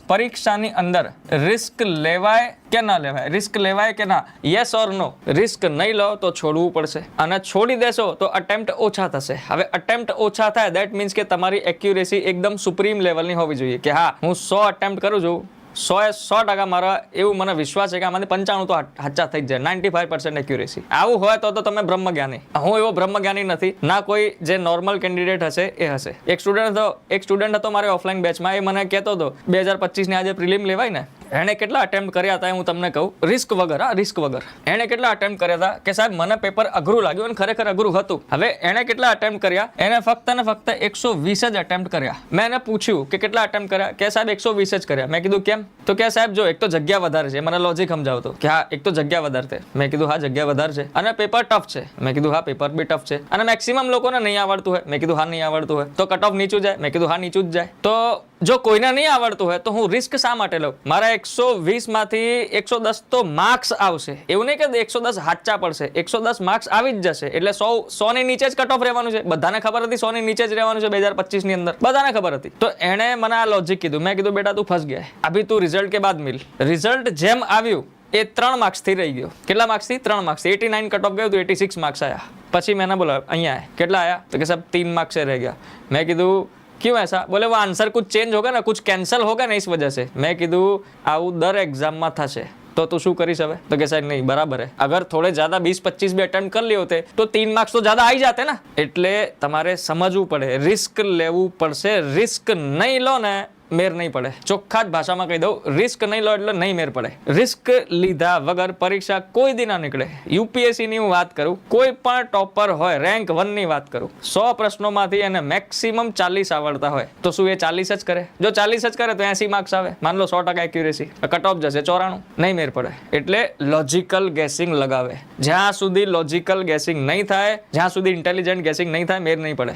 પરીક્ષાની અંદર રિસ્ક લેવાય કે ના લેવાય? રિસ્ક લેવાય કે ના? Yes or no? રિસ્ક નહીં લો તો છોડવું પડશે, અને છોડી દેશો તો અટેમ્પ્ટ ઓછા થશે. હવે અટેમ્પ્ટ ઓછા થાય દેટ મીન્સ કે તમારી એક્યુરેસી એકદમ સુપ્રીમ લેવલની હોવી જોઈએ કે હા હું 100 અટેમ્પ્ટ કરું છું, 100% મારા એવું મને વિશ્વાસ છે કે આમાંથી 95 તો સાચા થઈ જ જાય, 95% એક્યુરેસી. આવું હોય તો તમે બ્રહ્મજ્ઞાની. હું એવો બ્રહ્મજ્ઞાની નથી, ના કોઈ જે નોર્મલ કેન્ડિડેટ હશે એ હશે. એક સ્ટુડન્ટ હતો મારે ઓફલાઈન બેચમાં, એ મને કહેતો હતો 2025 ની આજે પ્રિલિમ લેવાય ને, એણે કેટલા અટેમ્પ્ટ કર્યા હતા હું તમને કહું, રિસ્ક વગર. રિસ્ક વગર એણે કેટલા અટેમ્પ્ટ કર્યા હતા કે સાહેબ મને પેપર અઘરું લાગ્યું, અને ખરેખર અઘરું હતું. હવે એણે કેટલા અટેમ્પ્ટ કર્યા? એને ફક્ત ને ફક્ત 120 જ અટેમ્પ્ટ કર્યા. મેં એને પૂછ્યું કે કેટલા અટેમ્પ્ટ કર્યા? કે સાહેબ 120 જ કર્યા. મેં કીધું કેમ? તો કે સાહેબ જો એક તો જગ્યા વધારે છે. મને લોજિક સમજાવતો કે હા એક તો જગ્યા વધારે છે. મેં કીધું હા જગ્યા વધારે છે, અને પેપર ટફ છે. મેં કીધું હા પેપર બી ટફ છે, અને મેક્સિમમ લોકોને નહીં આવડતું હોય. મેં કીધું હા નહીં આવડતું હોય તો કટ ઓફ નીચું જાય. મેં કીધું હા નીચું જ જાય. તો જો કોઈને નહીં આવડતું હોય તો હું રિસ્ક શા માટે લઉં? મારા 120 માંથી 110 તો માર્ક્સ આવશે. એવું નહીં કે 110 સાચા પડશે, 110 માર્ક્સ આવી જ જશે. એટલે 100 ની નીચે જ કટ ઓફ રહેવાનું છે. બધાને ખબર હતી 100 ની નીચે જ રહેવાનું છે 2025 ની અંદર, બધાને ખબર હતી. તો એણે મને આ લોજિક કીધું. મેં કીધું બેટા તું ફસ ગયા, અભી તું રિઝલ્ટ કે બાદ મિલ. રિઝલ્ટ જેમ આવ્યું એ 3 માર્ક્સ થી રહી ગયો. કેટલા માર્ક્સ થી? 3 માર્ક્સ. 89 કટ ઓફ ગયું તો 86 માર્ક્સ આયા. પછી મેં એને બોલાવ્યો, અહીંયા કેટલા આયા? તો કે સાહેબ 3 मार्क्स रह गया. मैं કીધું क्यों ऐसा? बोले वो आंसर कुछ चेंज होगा ना, कुछ कैंसिल होगा ना इस वजह से. मैं કીધું આવું દર એક્ઝામમાં થશે तो तू शू करीश હવે? तो કે સાહેબ નહીં બરાબર है, अगर थोड़े ज्यादा 20-25 भी अटेम्प्ट कर लिए होते तो 3 मार्क्स तो ज्यादा आई जाते ना. એટલે તમારે સમજવું પડે, રિસ્ક લેવું પડશે. રિસ્ક નહીં લો ને મેર નહીં પડે. ચોખ્ખા જ ભાષામાં કહી દઉં, રિસ્ક નહીં લો એટલે નહીં મેર પડે. રિસ્ક લીધા વગર પરીક્ષા કોઈ દી ના નીકળે. યુપીએસસી ની હું વાત કરું, કોઈ પણ ટોપર હોય, રેન્ક 1 ની વાત કરું, 100 પ્રશ્નોમાંથી એને મેક્સિમમ 40 આવડતા હોય તો શું એ 40 જ કરે? જો 40 જ કરે તો 80 માર્ક્સ આવે. માન લો 100% એક્યુરેસી, કટ ઓફ જશે 94. નહીં મેર પડે. એટલે લોજિકલ ગેસિંગ લગાવે. જ્યાં સુધી લોજિકલ ગેસિંગ નહીં થાય, જ્યાં સુધી ઇન્ટેલિજન્ટ ગેસિંગ નહીં થાય, મેર નહીં પડે.